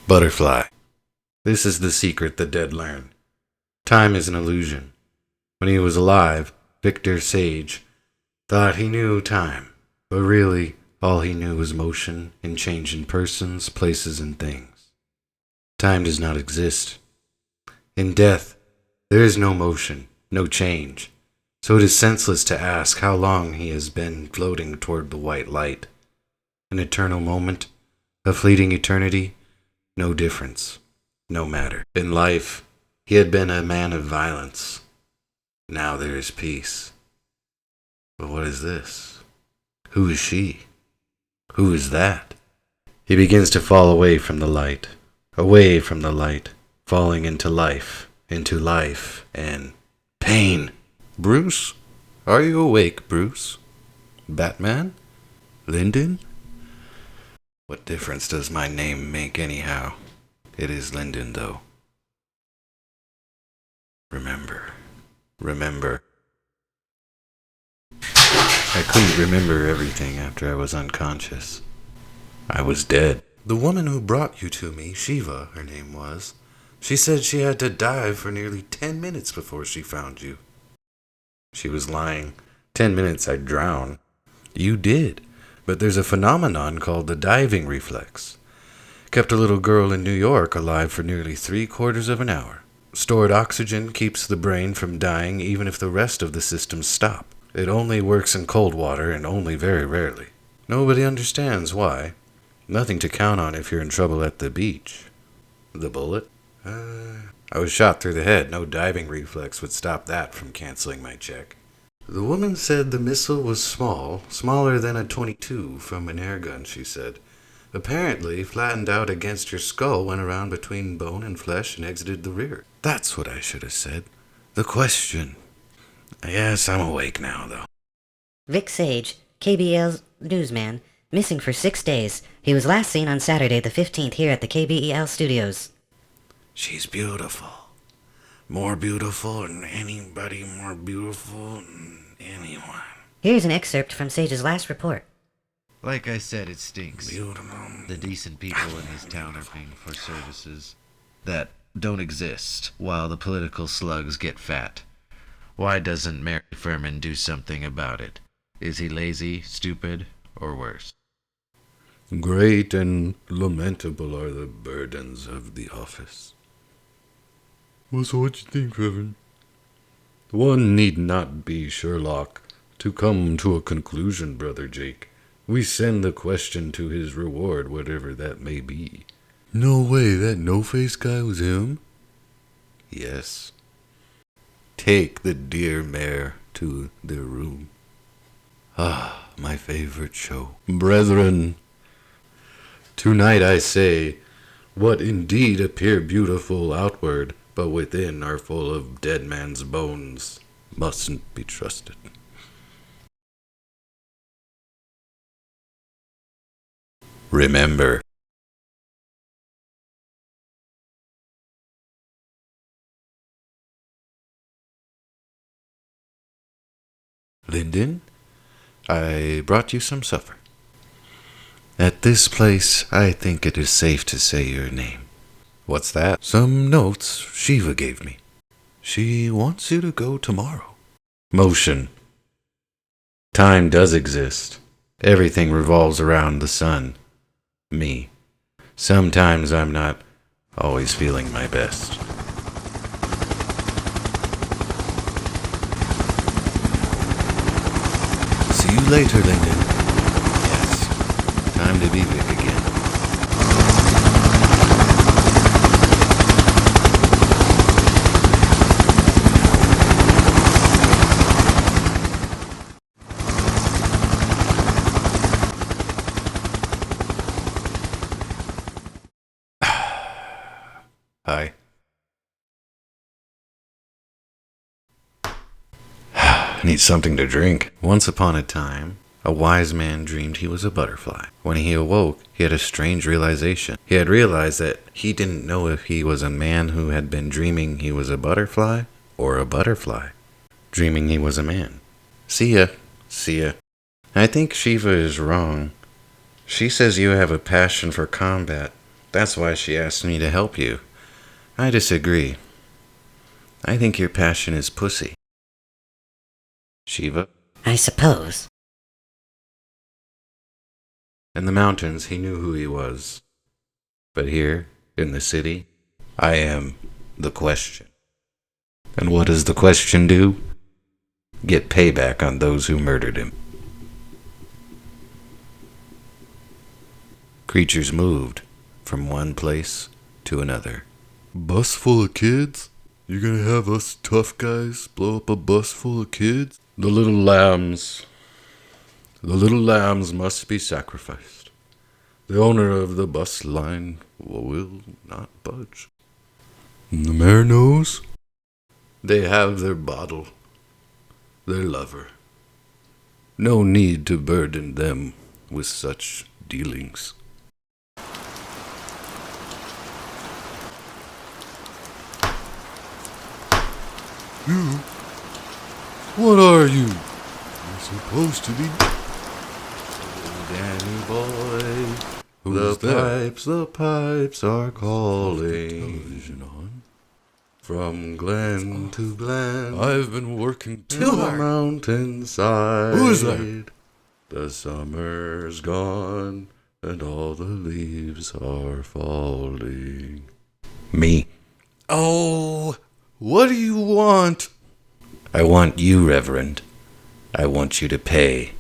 Butterfly. This is the secret the dead learn. Time is an illusion. When he was alive, Victor Sage thought he knew time, but really all he knew was motion and change in persons, places, and things. Time does not exist. In death, there is no motion, no change, so it is senseless to ask how long he has been floating toward the white light. An eternal moment, a fleeting eternity, no difference, no matter. In life, he had been a man of violence. Now there is peace. But what is this? Who is she? Who is that? He begins to fall away from the light, falling into life, and pain. Bruce? Are you awake, Bruce? Batman? Lyndon? What difference does my name make anyhow? It is Lyndon, though. Remember. I couldn't remember everything after I was unconscious. I was dead. The woman who brought you to me, Shiva, her name was, she said she had to dive for nearly 10 minutes before she found you. She was lying. 10 minutes I'd drown. You did. But there's a phenomenon called the diving reflex. Kept a little girl in New York alive for nearly 3/4 of an hour. Stored oxygen keeps the brain from dying even if the rest of the systems stop. It only works in cold water and only very rarely. Nobody understands why. Nothing to count on if you're in trouble at the beach. The bullet? I was shot through the head. No diving reflex would stop that from canceling my check. The woman said the missile was small, smaller than a .22 from an air gun, she said. Apparently flattened out against your skull, went around between bone and flesh, and exited the rear. That's what I should have said. The question. Yes, I'm awake now, though. Vic Sage, KBEL's newsman, missing for 6 days. He was last seen on Saturday the 15th here at the KBEL studios. She's beautiful. More beautiful than anybody, more beautiful than anyone. Here's an excerpt from Sage's last report. Like I said, it stinks. Beautiful. The decent people in this town are paying for services that don't exist, while the political slugs get fat. Why doesn't Mary Furman do something about it? Is he lazy, stupid, or worse? Great and lamentable are the burdens of the office. Well, so what you think, Reverend? One need not be Sherlock to come to a conclusion, Brother Jake. We send the question to his reward, whatever that may be. No way, that no-face guy was him? Yes. Take the dear mare to their room. Ah, my favorite show. Brethren, tonight I say, what indeed appear beautiful outward, but within are full of dead man's bones, mustn't be trusted. Remember. Lyndon, I brought you some supper. At this place, I think it is safe to say your name. What's that? Some notes Shiva gave me. She wants you to go tomorrow. Motion. Time does exist. Everything revolves around the sun. Me. Sometimes I'm not always feeling my best. See you later, Lyndon. Yes, time to be Vic again. Hi. Need something to drink. Once upon a time, a wise man dreamed he was a butterfly. When he awoke, he had a strange realization. He had realized that he didn't know if he was a man who had been dreaming he was a butterfly or a butterfly dreaming he was a man. See ya. See ya. I think Shiva is wrong. She says you have a passion for combat. That's why she asked me to help you. I disagree. I think your passion is pussy. Shiva? I suppose. In the mountains, he knew who he was. But here, in the city, I am the question. And what does the question do? Get payback on those who murdered him. Creatures moved from one place to another. Bus full of kids? You gonna have us tough guys blow up a bus full of kids? The little lambs must be sacrificed. The owner of the bus line will not budge. The mayor knows. They have their bottle, their lover. No need to burden them with such dealings. You? What are you? You're supposed to be... Danny boy. Who's the pipes are calling. Television on. From glen to glen. I've been working too hard. Mountainside. Who is that? The summer's gone and all the leaves are falling. Me. Oh, what do you want? I want you, Reverend. I want you to pay.